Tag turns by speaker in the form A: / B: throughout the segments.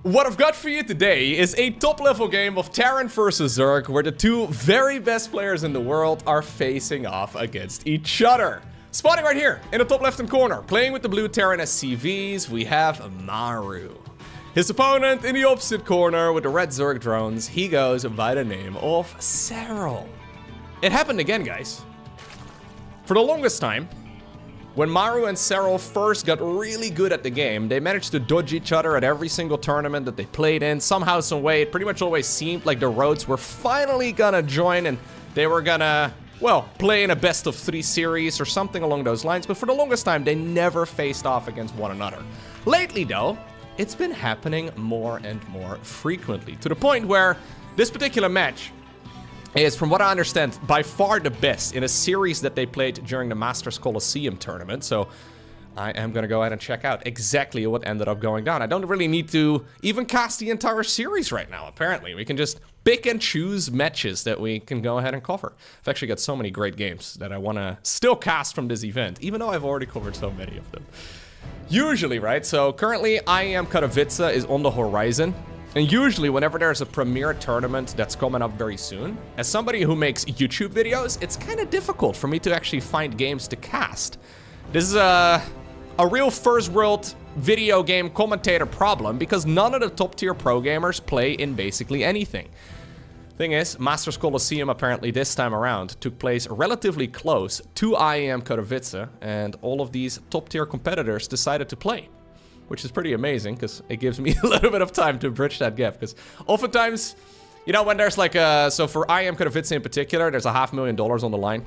A: What I've got for you today is a top-level game of Terran versus Zerg, where the two very best players in the world are facing off against each other. Spawning right here in the top left-hand corner, playing with the blue Terran SCVs, we have Maru. His opponent in the opposite corner with the red Zerg drones, he goes by the name of Serral. It happened again, guys. For the longest time, when Maru and Serral first got really good at the game, they managed to dodge each other at every single tournament that they played in. Somehow, some way, it pretty much always seemed like the roads were finally gonna join and they were gonna, well, play in a best-of-3 series or something along those lines. But for the longest time, they never faced off against one another. Lately, though, it's been happening more and more frequently, to the point where this particular match is, from what I understand, by far the best in a series that they played during the Masters Coliseum tournament. So I am going to go ahead and check out exactly what ended up going down. I don't really need to even cast the entire series right now, apparently. We can just pick and choose matches that we can go ahead and cover. I've actually got so many great games that I want to still cast from this event, even though I've already covered so many of them. Usually, right? So currently, PM Kijkwijzer is on the horizon. And usually, whenever there's a premier tournament that's coming up very soon, as somebody who makes YouTube videos, it's kind of difficult for me to actually find games to cast. This is a real first world video game commentator problem, because none of the top tier pro gamers play in basically anything. Thing is, Masters Coliseum apparently this time around took place relatively close to PM Kijkwijzer, and all of these top tier competitors decided to play. Which is pretty amazing, because it gives me a little bit of time to bridge that gap. Because oftentimes, you know, when there's like a... So for PM Kijkwijzer in particular, there's $500,000 on the line.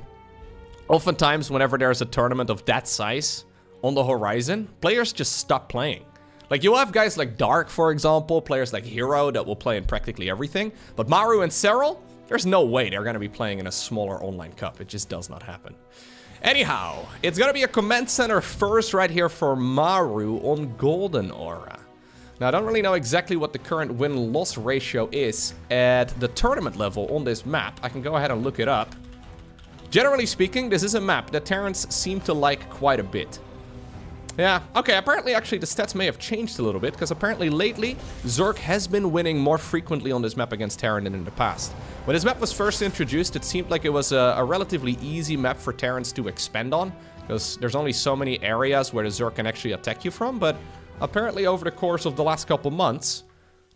A: Oftentimes, whenever there's a tournament of that size on the horizon, players just stop playing. Like, you'll have guys like Dark, for example, players like Hero that will play in practically everything. But Maru and Serral, there's no way they're going to be playing in a smaller online cup. It just does not happen. Anyhow, it's gonna be a command center first right here for Maru on Golden Aura. Now, I don't really know exactly what the current win-loss ratio is at the tournament level on this map. I can go ahead and look it up. Generally speaking, this is a map that Terrans seem to like quite a bit. Yeah, okay, apparently actually the stats may have changed a little bit, because apparently lately, Zerg has been winning more frequently on this map against Terran than in the past. When this map was first introduced, it seemed like it was a relatively easy map for Terrans to expand on, because there's only so many areas where the Zerg can actually attack you from, but apparently over the course of the last couple months,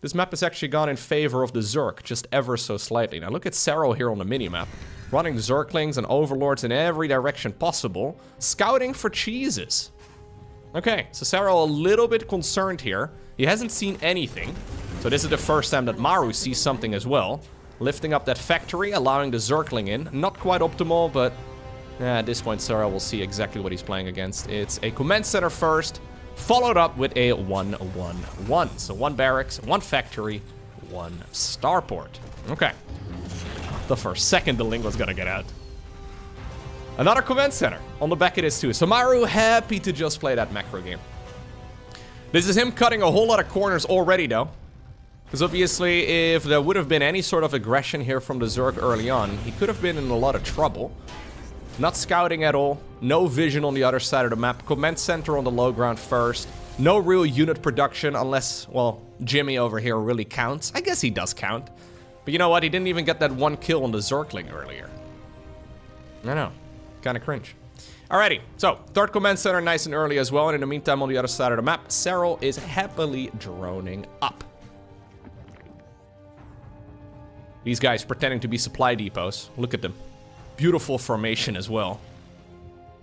A: this map has actually gone in favor of the Zerg, just ever so slightly. Now look at Serral here on the minimap, running Zerglings and Overlords in every direction possible, scouting for cheeses. Okay, so Serral a little bit concerned here. He hasn't seen anything. So this is the first time that Maru sees something as well. Lifting up that factory, allowing the Zergling in. Not quite optimal, but at this point Serral will see exactly what he's playing against. It's a command center first, followed up with a 1-1-1. So 1 barracks, 1 factory, 1 starport. Okay. The first second the Ling was gonna get out. Another command center. On the back it is too. So Maru happy to just play that macro game. This is him cutting a whole lot of corners already though. Because obviously if there would have been any sort of aggression here from the Zerg early on, he could have been in a lot of trouble. Not scouting at all. No vision on the other side of the map. Command center on the low ground first. No real unit production unless, well, Jimmy over here really counts. I guess he does count. But you know what? He didn't even get that 1 kill on the Zergling earlier. I know. Kind of cringe. Alrighty, so third command center nice and early as well, and in the meantime on the other side of the map, Serral is happily droning up. These guys pretending to be supply depots. Look at them. Beautiful formation as well.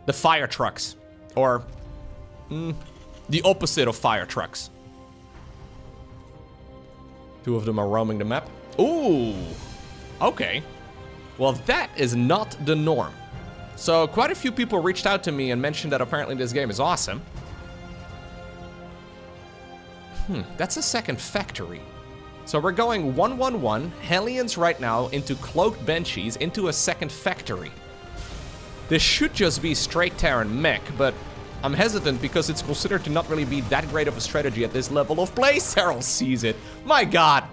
A: The fire trucks. Or the opposite of fire trucks. 2 of them are roaming the map. Ooh, okay. Well, that is not the norm. So quite a few people reached out to me and mentioned that apparently this game is awesome. That's a second factory. So we're going 1-1-1, Hellions right now into Cloaked Banshees into a second factory. This should just be straight Terran mech, but I'm hesitant because it's considered to not really be that great of a strategy at this level of play. Serral sees it. My god.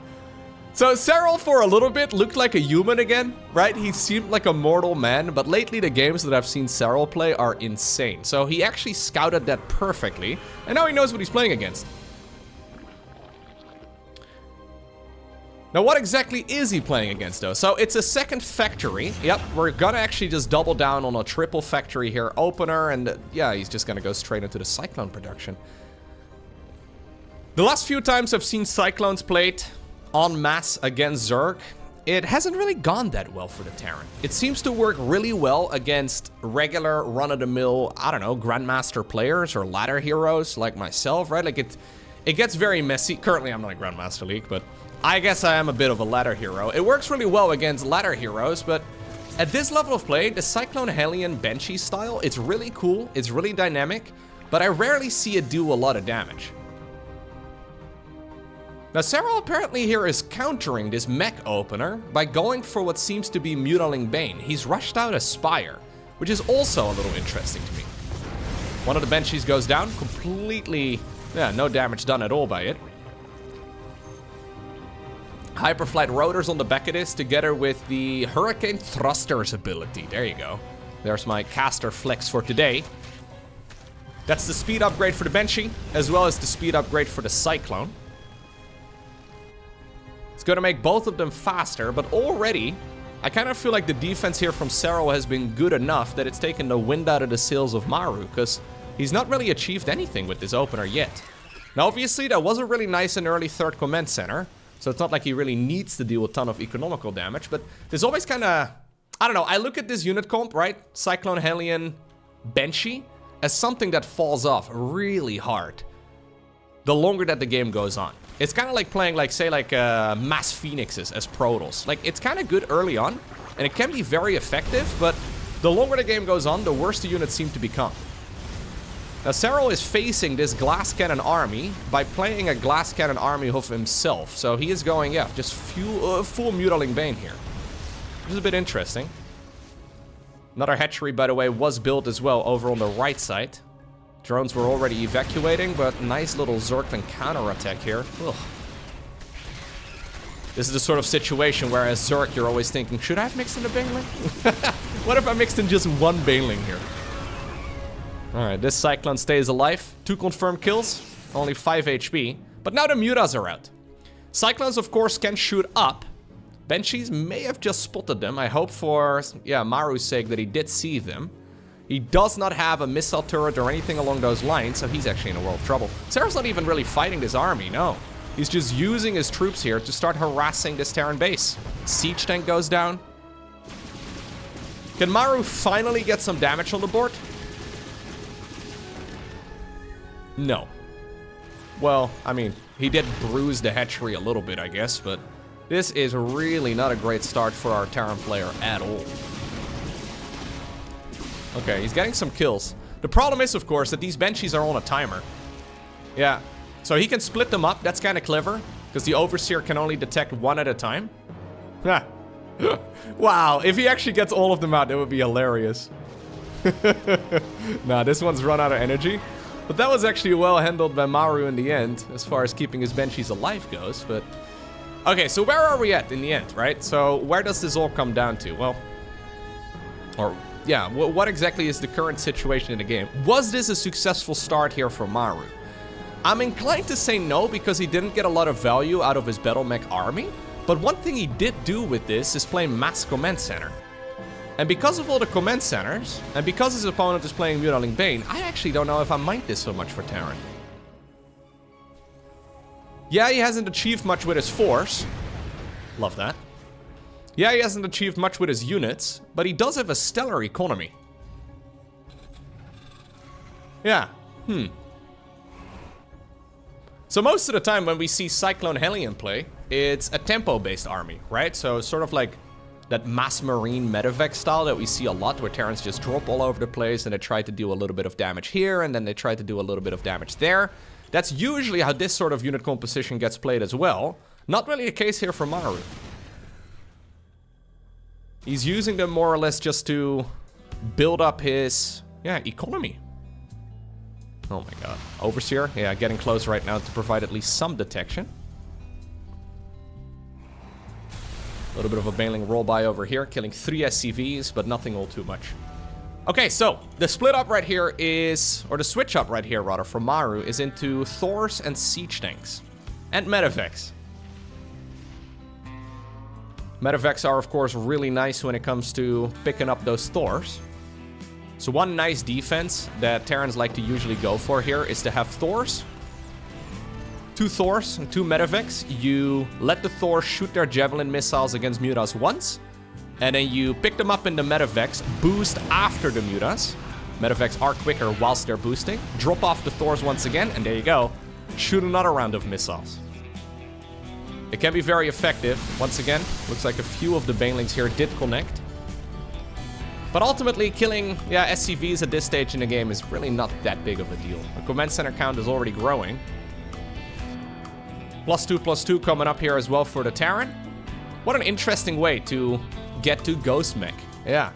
A: So Serral for a little bit looked like a human again, right? He seemed like a mortal man, but lately the games that I've seen Serral play are insane. So he actually scouted that perfectly, and now he knows what he's playing against. Now, what exactly is he playing against, though? So, it's a second factory. Yep, we're gonna actually just double down on a triple factory here. Opener, and yeah, he's just gonna go straight into the Cyclone production. The last few times I've seen Cyclones played en masse against Zerg, it hasn't really gone that well for the Terran. It seems to work really well against regular run-of-the-mill, I don't know, Grandmaster players or ladder heroes like myself, right? Like, it gets very messy. Currently, I'm not in Grandmaster League, but I guess I am a bit of a ladder hero. It works really well against ladder heroes, but at this level of play, the Cyclone Hellion Benchy style, it's really cool, it's really dynamic, but I rarely see it do a lot of damage. Now, Serral apparently here is countering this mech opener by going for what seems to be Mutiling Bane. He's rushed out a Spire, which is also a little interesting to me. One of the Banshees goes down, completely, yeah, no damage done at all by it. Hyperflight Rotors on the back of this, together with the Hurricane Thrusters ability. There you go. There's my caster flex for today. That's the speed upgrade for the Banshee, as well as the speed upgrade for the Cyclone. It's going to make both of them faster, but already, I kind of feel like the defense here from Serral has been good enough that it's taken the wind out of the sails of Maru, because he's not really achieved anything with this opener yet. Now, obviously, that wasn't really nice in early third command center, so it's not like he really needs to deal a ton of economical damage, but there's always kind of, I don't know, I look at this unit comp, right? Cyclone Hellion Benchy as something that falls off really hard the longer that the game goes on. It's kind of like playing, like, say, like Mass Phoenixes as Protoss. Like, it's kind of good early on, and it can be very effective, but the longer the game goes on, the worse the units seem to become. Now, Serral is facing this Glass Cannon army by playing a Glass Cannon army of himself. So he is going, yeah, just full Mutiling Bane here. Which is a bit interesting. Another hatchery, by the way, was built as well over on the right side. Drones were already evacuating, but nice little Zergling counterattack here. Ugh. This is the sort of situation where as Zerg, you're always thinking, should I have mixed in a Baneling? What if I mixed in just one Baneling here? Alright, this Cyclone stays alive. 2 confirmed kills, only 5 HP. But now the Mutas are out. Cyclones, of course, can shoot up. Banshees may have just spotted them. I hope for, yeah, Maru's sake that he did see them. He does not have a missile turret or anything along those lines, so he's actually in a world of trouble. Serral's not even really fighting this army, no. He's just using his troops here to start harassing this Terran base. Siege tank goes down. Can Maru finally get some damage on the board? No. Well, I mean, he did bruise the hatchery a little bit, I guess, but this is really not a great start for our Terran player at all. Okay, he's getting some kills. The problem is, of course, that these Banshees are on a timer. Yeah, so he can split them up. That's kind of clever, because the Overseer can only detect one at a time. Wow, if he actually gets all of them out, that would be hilarious. Nah, this one's run out of energy. But that was actually well handled by Maru in the end, as far as keeping his Banshees alive goes, but... Okay, so where are we at in the end, right? So where does this all come down to? Well... Or, yeah, what exactly is the current situation in the game? Was this a successful start here for Maru? I'm inclined to say no, because he didn't get a lot of value out of his Battle Mech army. But one thing he did do with this is play Mass Command Center. And because of all the command centers, and because his opponent is playing Mutiling Bane, I actually don't know if I mind this so much for Terran. Yeah, he hasn't achieved much with his force. Love that. Yeah, he hasn't achieved much with his units, but he does have a stellar economy. Yeah, So most of the time when we see Cyclone Hellion play, it's a tempo-based army, right? So sort of like that mass marine medevac style that we see a lot, where Terrans just drop all over the place and they try to do a little bit of damage here, and then they try to do a little bit of damage there. That's usually how this sort of unit composition gets played as well. Not really the case here for Maru. He's using them more or less just to build up his, yeah, economy. Oh my god. Overseer, yeah, getting close right now to provide at least some detection. A little bit of a Baneling roll by over here, killing 3 SCVs, but nothing all too much. Okay, so the split up right here is, or the switch up right here rather, for Maru is into Thors and Siege tanks. And medevacs. Medevacs are, of course, really nice when it comes to picking up those Thors. So one nice defense that Terrans like to usually go for here is to have Thors. 2 Thors and 2 Medevacs. You let the Thors shoot their Javelin missiles against Mutas once. And then you pick them up in the Medevacs, boost after the Mutas. Medevacs are quicker whilst they're boosting. Drop off the Thors once again, and there you go. Shoot another round of missiles. It can be very effective. Once again, looks like a few of the Banelings here did connect. But ultimately, killing SCVs at this stage in the game is really not that big of a deal. The command center count is already growing. +2/+2 coming up here as well for the Terran. What an interesting way to get to Ghost Mech. Yeah.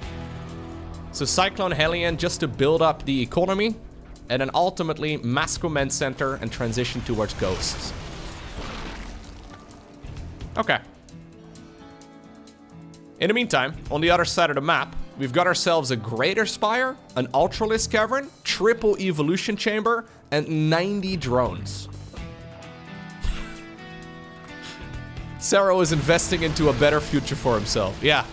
A: So Cyclone Hellion just to build up the economy, and then ultimately mass command center and transition towards Ghosts. Okay. In the meantime, on the other side of the map, we've got ourselves a Greater Spire, an Ultralisk Cavern, triple Evolution Chamber, and 90 drones. Serral is investing into a better future for himself. Yeah.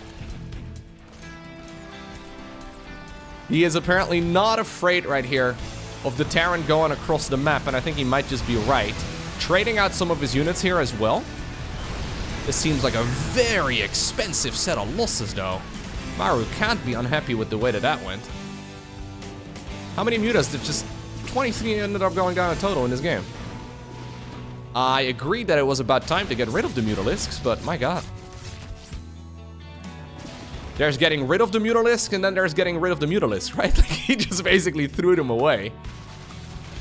A: He is apparently not afraid right here of the Terran going across the map, and I think he might just be right. Trading out some of his units here as well. This seems like a very expensive set of losses, though. Maru can't be unhappy with the way that went. How many mutas did just 23 ended up going down in total in this game? I agreed that it was about time to get rid of the Mutalisks, but my god. There's getting rid of the Mutalisk, and then there's getting rid of the Mutalisk, right? Like, he just basically threw them away.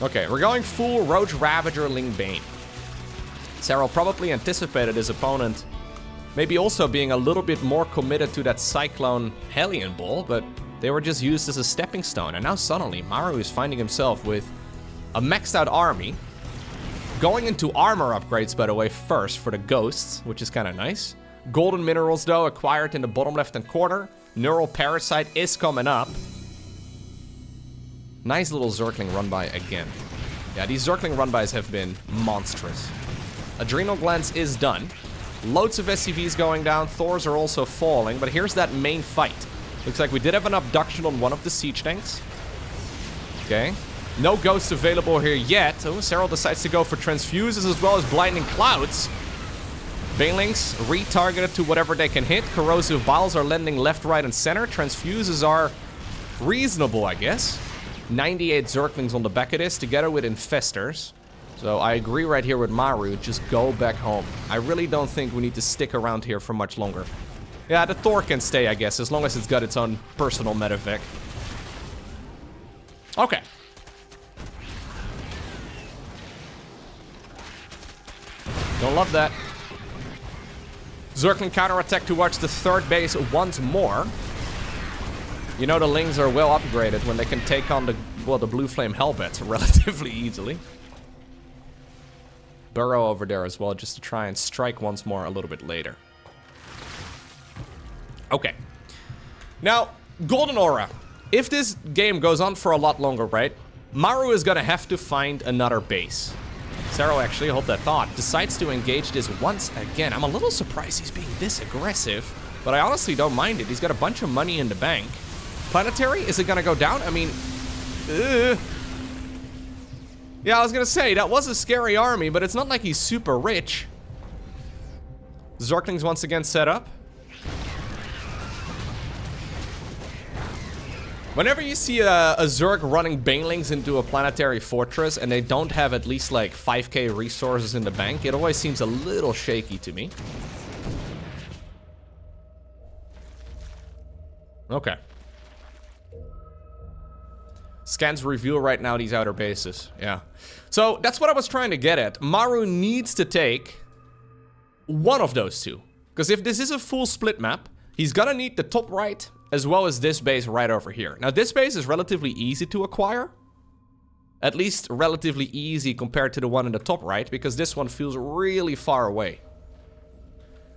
A: Okay, we're going full Roach Ravager Ling Bane. Serral probably anticipated his opponent maybe also being a little bit more committed to that Cyclone Hellion Ball, but they were just used as a stepping stone. And now suddenly, Maru is finding himself with a maxed out army. Going into armor upgrades, by the way, first for the Ghosts, which is kind of nice. Golden minerals, though, acquired in the bottom left-hand corner. Neural Parasite is coming up. Nice little Zergling run-by again. Yeah, these Zergling run-bys have been monstrous. Adrenal Glands is done. Loads of SCVs going down. Thors are also falling, but here's that main fight. Looks like we did have an abduction on one of the siege tanks. Okay. No Ghosts available here yet. Oh, Serral decides to go for Transfuses as well as Blinding Clouds. Banelings retargeted to whatever they can hit. Corrosive Biles are landing left, right, and center. Transfuses are reasonable, I guess. 98 Zerglings on the back of this, together with Infestors. So I agree right here with Maru, just go back home. I really don't think we need to stick around here for much longer. Yeah, the Thor can stay, I guess, as long as it's got its own personal medevac. Okay. Don't love that. Zergling counterattack towards the third base once more. You know the Lings are well upgraded when they can take on the Blue Flame Hellbats relatively easily. Burrow over there as well, just to try and strike once more a little bit later. Okay. Now, Golden Aura. If this game goes on for a lot longer, right, Maru is gonna have to find another base. Serral, actually, hold that thought, decides to engage this once again. I'm a little surprised he's being this aggressive, but I honestly don't mind it. He's got a bunch of money in the bank. Planetary, is it gonna go down? I mean, yeah, I was gonna say, that was a scary army, but it's not like he's super rich. Zerglings once again set up. Whenever you see a Zerg running Banelings into a planetary fortress and they don't have at least like 5k resources in the bank, it always seems a little shaky to me. Okay. Scans reveal right now these outer bases. Yeah. So that's what I was trying to get at. Maru needs to take one of those two. Because if this is a full split map, he's gonna need the top right as well as this base right over here. Now this base is relatively easy to acquire. At least relatively easy compared to the one in the top right, because this one feels really far away.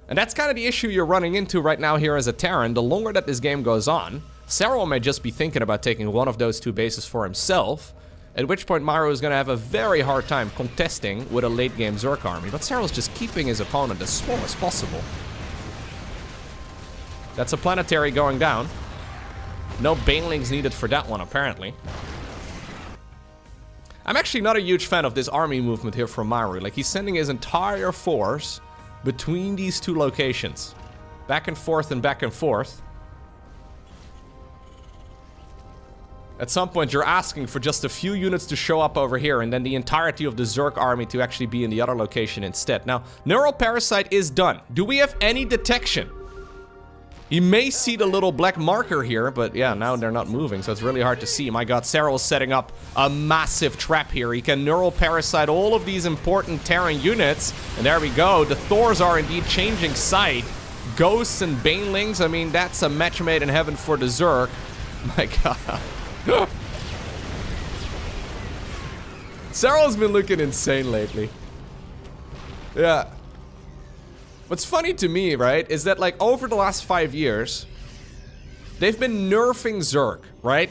A: And that's kind of the issue you're running into right now here as a Terran. The longer that this game goes on, Serral may just be thinking about taking one of those two bases for himself, at which point Maru is going to have a very hard time contesting with a late game Zerg army. But Serral's just keeping his opponent as small as possible. That's a planetary going down. No banelings needed for that one, apparently. I'm actually not a huge fan of this army movement here from Maru. Like, he's sending his entire force between these two locations. Back and forth and back and forth. At some point, you're asking for just a few units to show up over here, and then the entirety of the Zerg army to actually be in the other location instead. Now, Neural Parasite is done. Do we have any detection? You may see the little black marker here, but yeah, now they're not moving, so it's really hard to see. My god, Serral is setting up a massive trap here. He can Neural Parasite all of these important Terran units, and there we go. The Thors are indeed changing side. Ghosts and Banelings, I mean, that's a match made in heaven for the Zerg. My god. Serral's been looking insane lately. Yeah. What's funny to me, right, is that, like, over the last 5 years, they've been nerfing Zerg, right?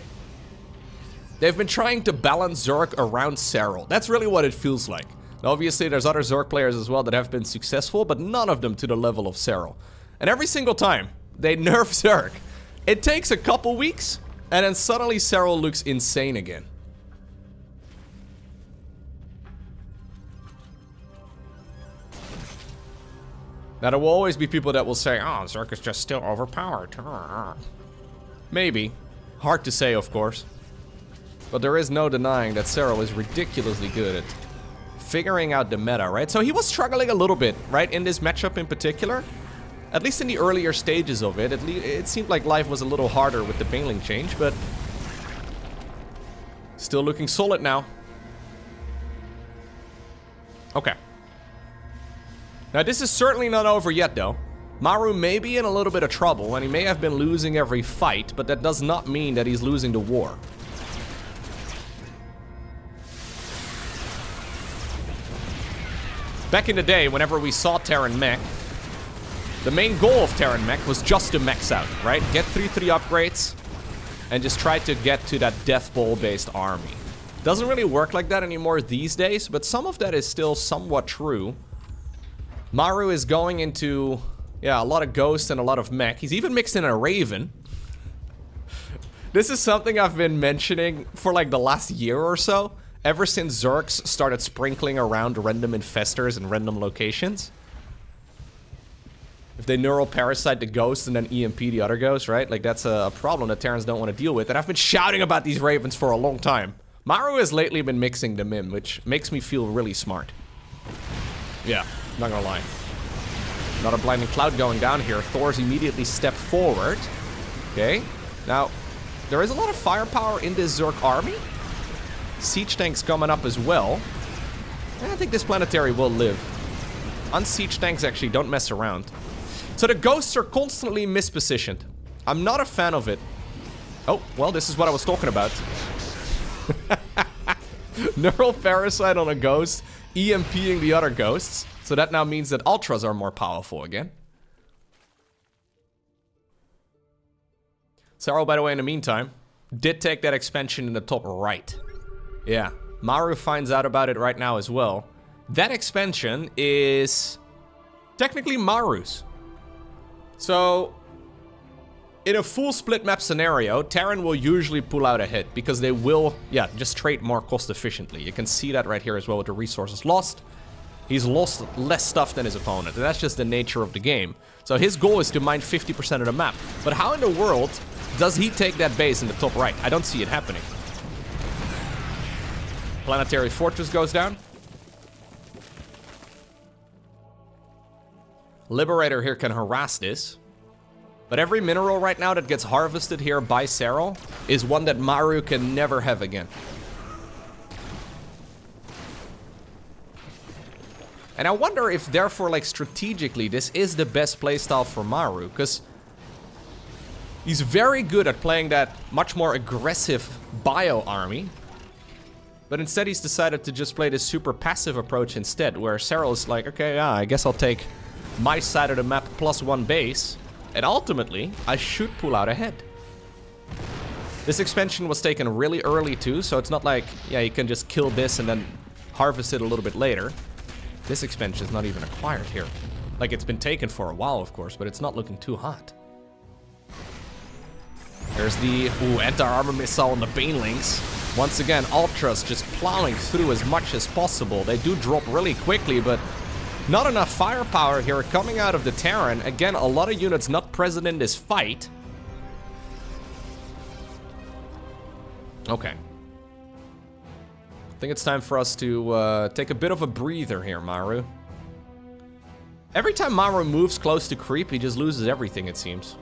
A: They've been trying to balance Zerg around Serral. That's really what it feels like. Now, obviously, there's other Zerg players as well that have been successful, but none of them to the level of Serral. And every single time they nerf Zerg, it takes a couple weeks, and then suddenly Serral looks insane again. Now, there will always be people that will say, oh, Zerg is just still overpowered. Maybe. Hard to say, of course. But there is no denying that Serral is ridiculously good at figuring out the meta, right? So he was struggling a little bit, right, in this matchup in particular. At least in the earlier stages of it. It seemed like life was a little harder with the Baneling change, but still looking solid now. Okay. Now, this is certainly not over yet, though. Maru may be in a little bit of trouble, and he may have been losing every fight, but that does not mean that he's losing the war. Back in the day, whenever we saw Terran mech, the main goal of Terran mech was just to max out, right? Get 3/3 upgrades, and just try to get to that Death Bowl-based army. Doesn't really work like that anymore these days, but some of that is still somewhat true. Maru is going into, yeah, a lot of Ghost and a lot of mech. He's even mixed in a Raven. This is something I've been mentioning for like the last year or so. Ever since Zergs started sprinkling around random infestors in random locations. If they Neural Parasite the Ghost and then EMP the other Ghost, right? Like, that's a problem that Terrans don't want to deal with. And I've been shouting about these Ravens for a long time. Maru has lately been mixing them in, which makes me feel really smart. Yeah. Not gonna lie. Not a blinding cloud going down here. Thors immediately step forward. Okay. Now, there is a lot of firepower in this Zerg army. Siege tanks coming up as well. And I think this planetary will live. Unsiege tanks actually don't mess around. So the Ghosts are constantly mispositioned. I'm not a fan of it. Oh, well, this is what I was talking about. Neural Parasite on a Ghost, EMPing the other Ghosts. So that now means that Ultras are more powerful again. Serral, by the way, in the meantime, did take that expansion in the top right. Yeah, Maru finds out about it right now as well. That expansion is technically Maru's. So, in a full split map scenario, Terran will usually pull out ahead because they will, yeah, just trade more cost efficiently. You can see that right here as well with the resources lost. He's lost less stuff than his opponent, and that's just the nature of the game. So his goal is to mine 50% of the map. But how in the world does he take that base in the top right? I don't see it happening. Planetary Fortress goes down. Liberator here can harass this. But every mineral right now that gets harvested here by Serral is one that Maru can never have again. And I wonder if, therefore, like, strategically, this is the best playstyle for Maru, because he's very good at playing that much more aggressive bio army, but instead he's decided to just play this super passive approach instead, where Serral is like, okay, yeah, I guess I'll take my side of the map plus one base, and ultimately, I should pull out ahead. This expansion was taken really early too, so it's not like, yeah, you can just kill this and then harvest it a little bit later. This expansion is not even acquired here. Like, it's been taken for a while, of course, but it's not looking too hot. There's the anti-armor missile on the Banelings. Once again, Ultras just plowing through as much as possible. They do drop really quickly, but not enough firepower here coming out of the Terran. Again, a lot of units not present in this fight. Okay. I think it's time for us to take a bit of a breather here, Maru. Every time Maru moves close to creep, he just loses everything, it seems.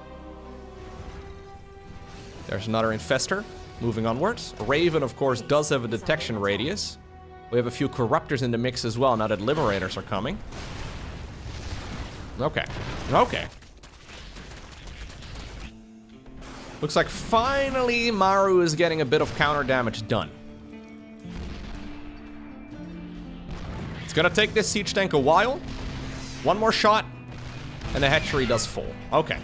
A: There's another Infestor. Moving onwards. Raven, of course, does have a detection radius. We have a few Corruptors in the mix as well, now that Liberators are coming. Okay. Okay. Looks like finally Maru is getting a bit of counter damage done. It's gonna take this siege tank a while. One more shot, and the hatchery does fall. Okay.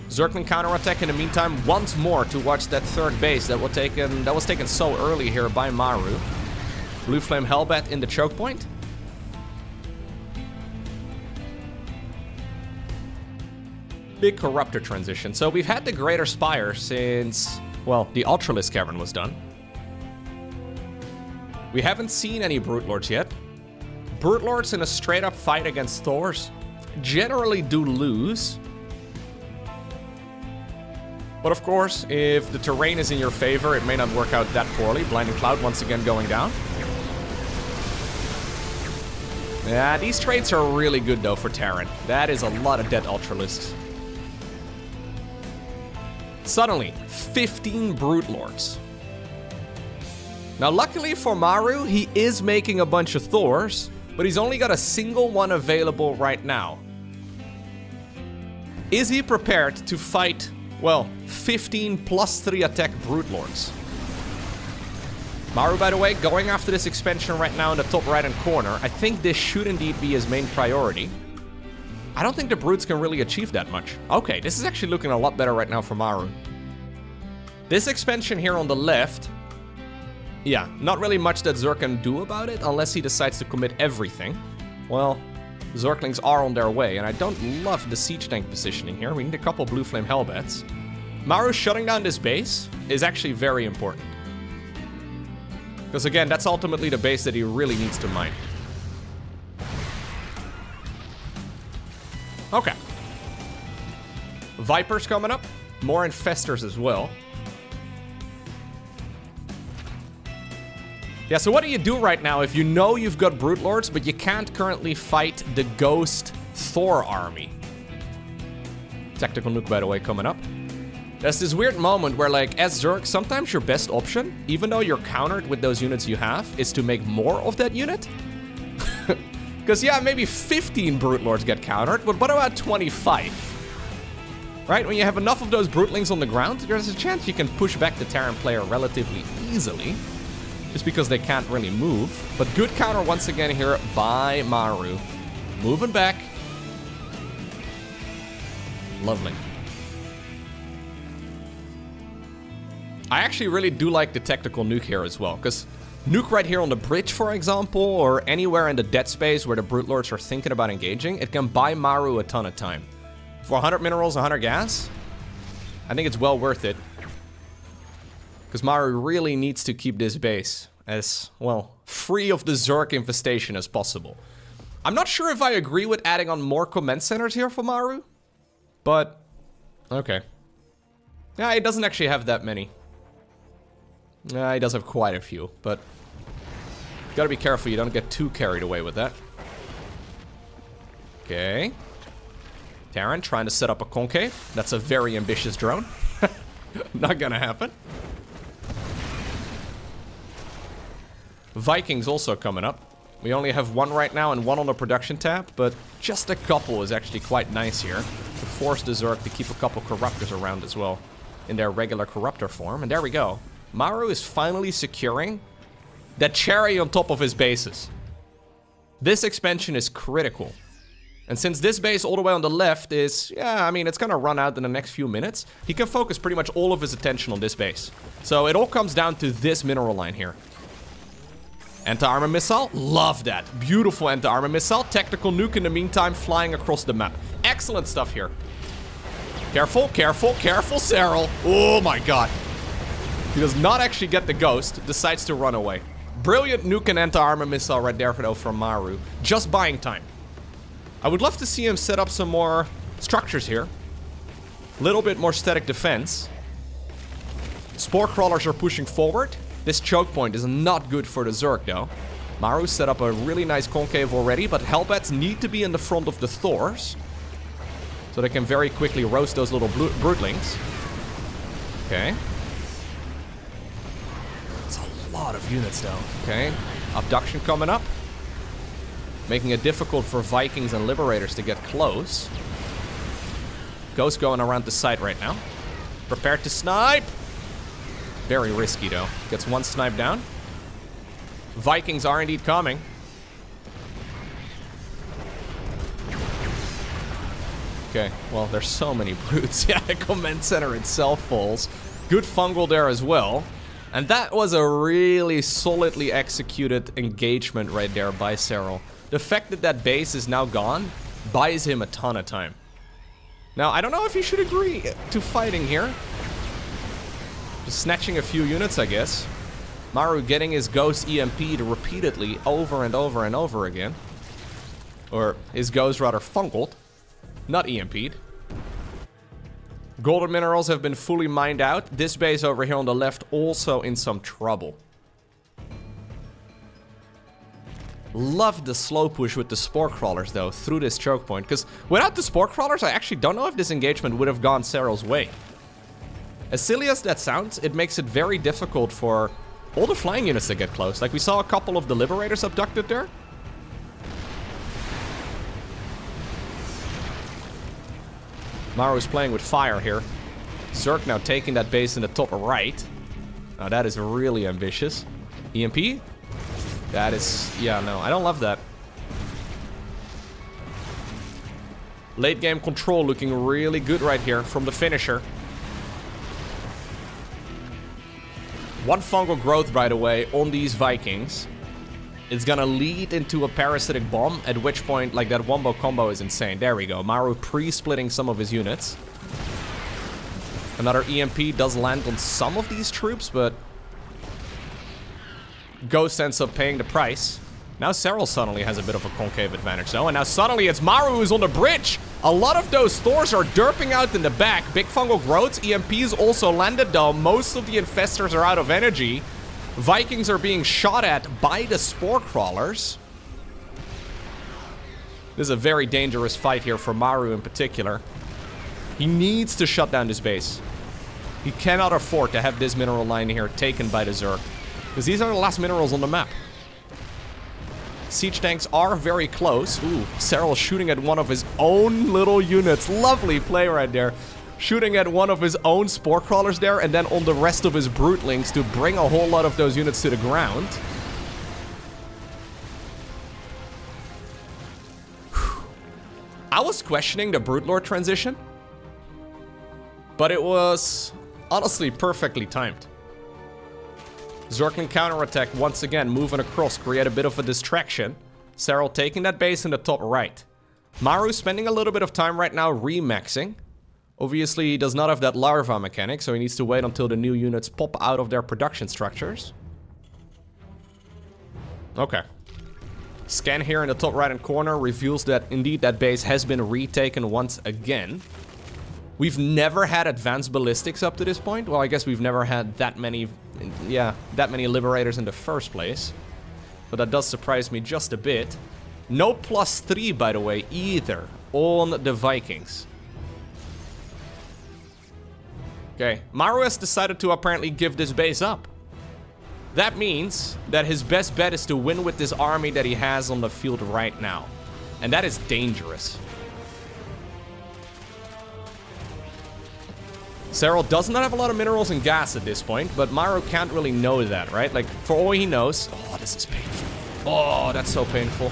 A: Zergling counterattack in the meantime once more to watch that third base that was taken so early here by Maru. Blue Flame Hellbat in the choke point. Big Corruptor transition. So we've had the Greater Spire since, well, the Ultralisk Cavern was done. We haven't seen any Brute Lords yet. Brute Lords in a straight up fight against Thors generally do lose. But of course, if the terrain is in your favor, it may not work out that poorly. Blinding Cloud once again going down. Yeah, these traits are really good though for Terran. That is a lot of dead Ultralisks. Suddenly, 15 Brute Lords. Now luckily for Maru, he is making a bunch of Thors, but he's only got a single one available right now. Is he prepared to fight, well, 15 plus 3 attack Brute Lords? Maru, by the way, going after this expansion right now in the top right-hand corner. I think this should indeed be his main priority. I don't think the Brutes can really achieve that much. Okay, this is actually looking a lot better right now for Maru. This expansion here on the left, yeah, not really much that Zerg can do about it unless he decides to commit everything. Well, Zerglings are on their way, and I don't love the siege tank positioning here. We need a couple Blue Flame Hellbats. Maru shutting down this base is actually very important. Because again, that's ultimately the base that he really needs to mine. Okay. Vipers coming up. More Infestors as well. Yeah, so what do you do right now if you know you've got Brute Lords, but you can't currently fight the Ghost Thor army? Tactical nuke, by the way, coming up. There's this weird moment where, like, as Zerg, sometimes your best option, even though you're countered with those units you have, is to make more of that unit. Because, yeah, maybe 15 Brute Lords get countered, but what about 25? Right? When you have enough of those Brutelings on the ground, there's a chance you can push back the Terran player relatively easily. Just because they can't really move. But good counter once again here by Maru. Moving back. Lovely. I actually really do like the tactical nuke here as well, because nuke right here on the bridge, for example, or anywhere in the dead space where the Brute Lords are thinking about engaging, it can buy Maru a ton of time. For 100 minerals, 100 gas, I think it's well worth it. Because Maru really needs to keep this base as, well, free of the Zerg infestation as possible. I'm not sure if I agree with adding on more command centers here for Maru, but okay. Yeah, he doesn't actually have that many. He does have quite a few, but you gotta be careful you don't get too carried away with that. Okay. Terran trying to set up a concave. That's a very ambitious drone. Not gonna happen. Vikings also coming up. We only have one right now and one on the production tab, but just a couple is actually quite nice here. To force the Zerg to keep a couple Corruptors around as well in their regular Corruptor form. And there we go. Maru is finally securing that cherry on top of his bases. This expansion is critical. And since this base all the way on the left is, yeah, I mean, it's gonna run out in the next few minutes, he can focus pretty much all of his attention on this base. So it all comes down to this mineral line here. Anti-armor missile, love that. Beautiful anti-armor missile. Tactical nuke in the meantime flying across the map. Excellent stuff here. Careful, careful, careful, Serral. Oh my god. He does not actually get the ghost, decides to run away. Brilliant nuke and anti-armor missile right there though from Maru. Just buying time. I would love to see him set up some more structures here. A little bit more static defense. Spore crawlers are pushing forward. This choke point is not good for the Zerg though. Maru set up a really nice concave already, but Hellbats need to be in the front of the Thors. So they can very quickly roast those little brootlings. Okay. It's a lot of units though. Okay. Abduction coming up. Making it difficult for Vikings and Liberators to get close. Ghost going around the site right now. Prepared to snipe. Very risky though. Gets one snipe down. Vikings are indeed coming. Okay, well, there's so many brutes. Yeah, the command center itself falls. Good fungal there as well. And that was a really solidly executed engagement right there by Serral. The fact that that base is now gone buys him a ton of time. Now, I don't know if he should agree to fighting here. Just snatching a few units, I guess. Maru getting his ghost EMP'd repeatedly over and over and over again. Or his ghost rather fungled. Not EMP'd. Golden minerals have been fully mined out. This base over here on the left also in some trouble. Love the slow push with the spore crawlers though through this choke point. Because without the spore crawlers, I actually don't know if this engagement would have gone Serral's way. As silly as that sounds, it makes it very difficult for all the flying units to get close. Like we saw a couple of the Liberators abducted there. Maru's playing with fire here. Zerg now taking that base in the top right. Now that is really ambitious. EMP? That is... yeah, no, I don't love that. Late game control looking really good right here from the finisher. One fungal growth, by the way, on these Vikings. It's gonna lead into a parasitic bomb, at which point, like, that wombo combo is insane. There we go. Maru pre-splitting some of his units. Another EMP does land on some of these troops, but Ghost ends up paying the price. Now Serral suddenly has a bit of a concave advantage, though. And now suddenly it's Maru who's on the bridge. A lot of those Thors are derping out in the back. Big fungal growths. EMPs also landed, though. Most of the infestors are out of energy. Vikings are being shot at by the spore crawlers. This is a very dangerous fight here for Maru in particular. He needs to shut down this base. He cannot afford to have this mineral line here taken by the Zerg. Because these are the last minerals on the map. Siege tanks are very close. Ooh, Serral shooting at one of his own little units. Lovely play right there. Shooting at one of his own spore crawlers there, and then on the rest of his brootlings to bring a whole lot of those units to the ground. Whew. I was questioning the Broodlord transition, but it was honestly perfectly timed. Zerg counterattack once again, moving across, create a bit of a distraction. Serral taking that base in the top right. Maru spending a little bit of time right now remaxing. Obviously, he does not have that larva mechanic, so he needs to wait until the new units pop out of their production structures. Okay. Scan here in the top right-hand corner reveals that indeed that base has been retaken once again. We've never had advanced ballistics up to this point. Well, I guess we've never had that many, that many Liberators in the first place. But that does surprise me just a bit. No +3, by the way, either on the Vikings. Okay, Maru has decided to apparently give this base up. That means that his best bet is to win with this army that he has on the field right now. And that is dangerous. Serral does not have a lot of minerals and gas at this point, but Maru can't really know that, right? Like, for all he knows... oh, this is painful. Oh, that's so painful.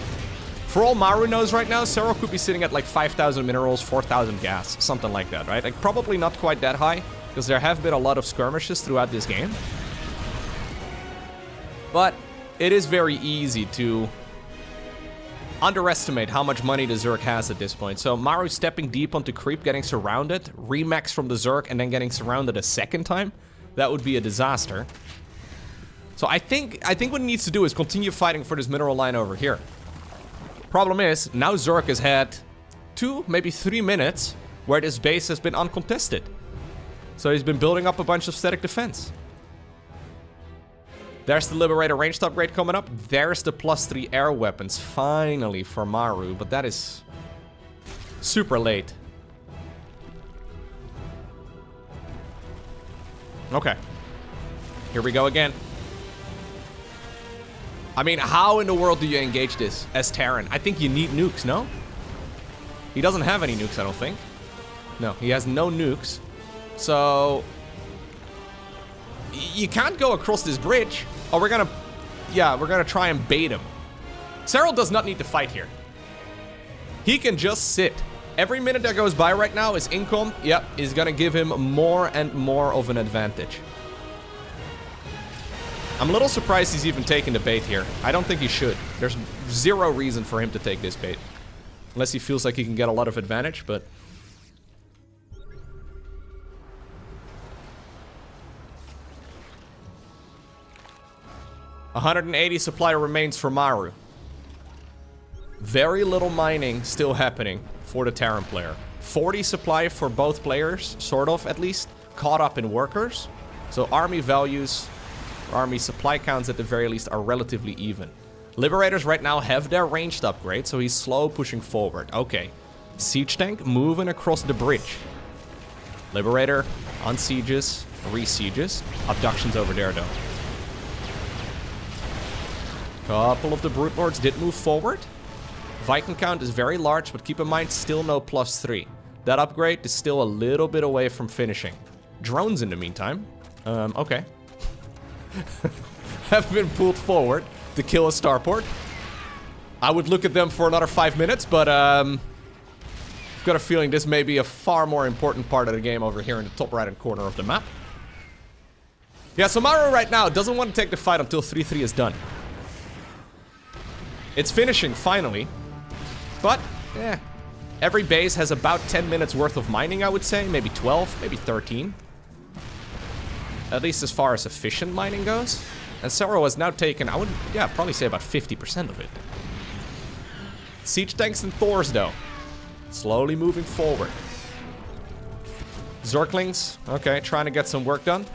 A: For all Maru knows right now, Serral could be sitting at like 5,000 minerals, 4,000 gas, something like that, right? Like, probably not quite that high, because there have been a lot of skirmishes throughout this game. But it is very easy to underestimate how much money the Zerg has at this point. So Maru stepping deep onto creep, getting surrounded, remax from the Zerg, and then getting surrounded a second time. That would be a disaster. So I think what he needs to do is continue fighting for this mineral line over here. Problem is, now Zerg has had 2, maybe 3 minutes where this base has been uncontested. So he's been building up a bunch of static defense. There's the Liberator ranged upgrade coming up. There's the +3 air weapons, finally, for Maru. But that is super late. Okay. Here we go again. I mean, how in the world do you engage this as Terran? I think you need nukes, no? He doesn't have any nukes, I don't think. No, he has no nukes. So you can't go across this bridge. Oh, we're gonna try and bait him. Serral does not need to fight here. He can just sit. Every minute that goes by right now, his income, yep, is gonna give him more and more of an advantage. I'm a little surprised he's even taking the bait here. I don't think he should. There's zero reason for him to take this bait. Unless he feels like he can get a lot of advantage, but... $180 supply remains for Maru. Very little mining still happening for the Terran player. 40 supply for both players, sort of at least, caught up in workers. So army values, army supply counts at the very least are relatively even. Liberators right now have their ranged upgrade, so he's slow pushing forward. Okay, siege tank moving across the bridge. Liberator unsieges, re-sieges. Abductions over there though. Couple of the Brute Lords did move forward. Viking count is very large, but keep in mind, still no +3. That upgrade is still a little bit away from finishing. Drones in the meantime. Okay. Have been pulled forward to kill a starport. I would look at them for another 5 minutes, but I've got a feeling this may be a far more important part of the game over here in the top right-hand corner of the map. Yeah, so Maru right now doesn't want to take the fight until 3-3 is done. It's finishing, finally. But, every base has about 10 minutes worth of mining, I would say. Maybe 12, maybe 13. At least as far as efficient mining goes. And Serral has now taken, I would, probably say about 50% of it. Siege tanks and Thors, though. Slowly moving forward. Zerglings, okay, trying to get some work done.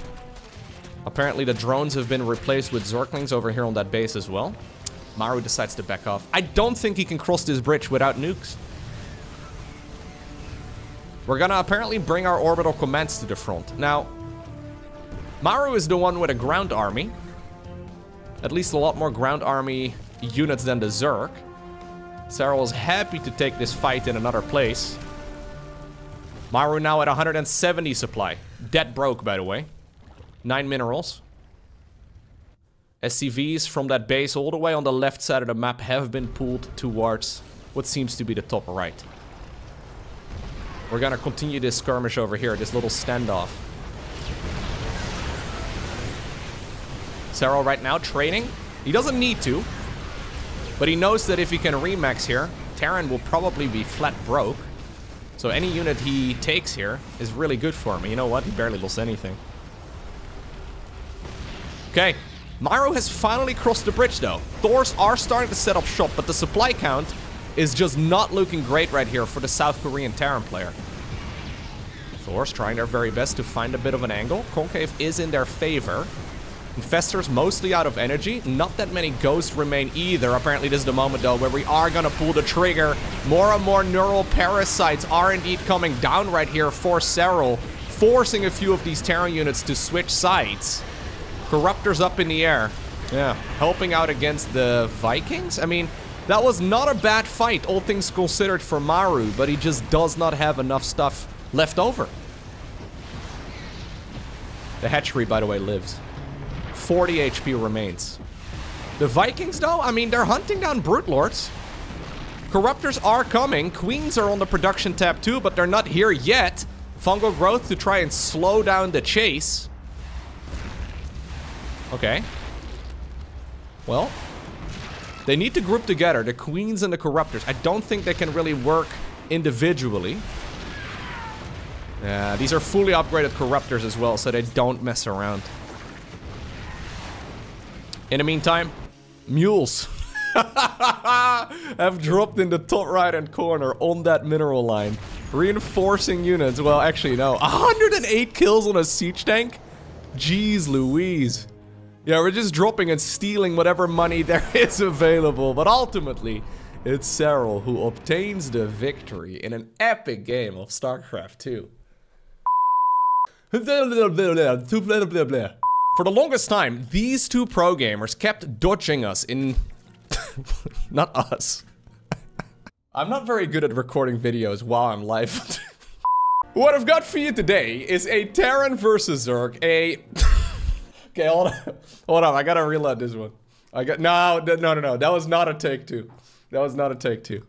A: Apparently the drones have been replaced with Zerglings over here on that base as well. Maru decides to back off. I don't think he can cross this bridge without nukes. We're gonna apparently bring our orbital commands to the front. Now, Maru is the one with a ground army. At least a lot more ground army units than the Zerg. Serral is happy to take this fight in another place. Maru now at 170 supply. Dead broke, by the way. 9 minerals. SCVs from that base all the way on the left side of the map have been pulled towards what seems to be the top right. We're gonna continue this skirmish over here, this little standoff. Serral right now trading. He doesn't need to, but he knows that if he can remax here, Terran will probably be flat broke. So any unit he takes here is really good for him. You know what? He barely lost anything. Okay. Maru has finally crossed the bridge, though. Thors are starting to set up shop, but the supply count is just not looking great right here for the South Korean Terran player. Thors trying their very best to find a bit of an angle. Concave is in their favor. Infestors mostly out of energy. Not that many ghosts remain either. Apparently this is the moment, though, where we are gonna pull the trigger. More and more neural parasites are indeed coming down right here for Serral, forcing a few of these Terran units to switch sides. Corruptors up in the air. Yeah, helping out against the Vikings? I mean, that was not a bad fight, all things considered, for Maru, but he just does not have enough stuff left over. The hatchery, by the way, lives. 40 HP remains. The Vikings, though, I mean, they're hunting down Brute Lords. Corruptors are coming. Queens are on the production tab too, but they're not here yet. Fungal growth to try and slow down the chase. Okay. Well, They need to group together, the queens and the corruptors. I don't think they can really work individually. Yeah, these are fully upgraded corruptors as well, so they don't mess around. In the meantime, mules have dropped in the top right-hand corner on that mineral line. Reinforcing units. Well, actually, no. 108 kills on a siege tank? Jeez Louise. Yeah, we're just dropping and stealing whatever money there is available. But ultimately, it's Serral who obtains the victory in an epic game of StarCraft 2. For the longest time, these two pro gamers kept dodging us in... Not us. I'm not very good at recording videos while I'm live. What I've got for you today is a Terran versus Zerg, Okay, hold on, I gotta reload this one. No, that was not a take two. That was not a take two.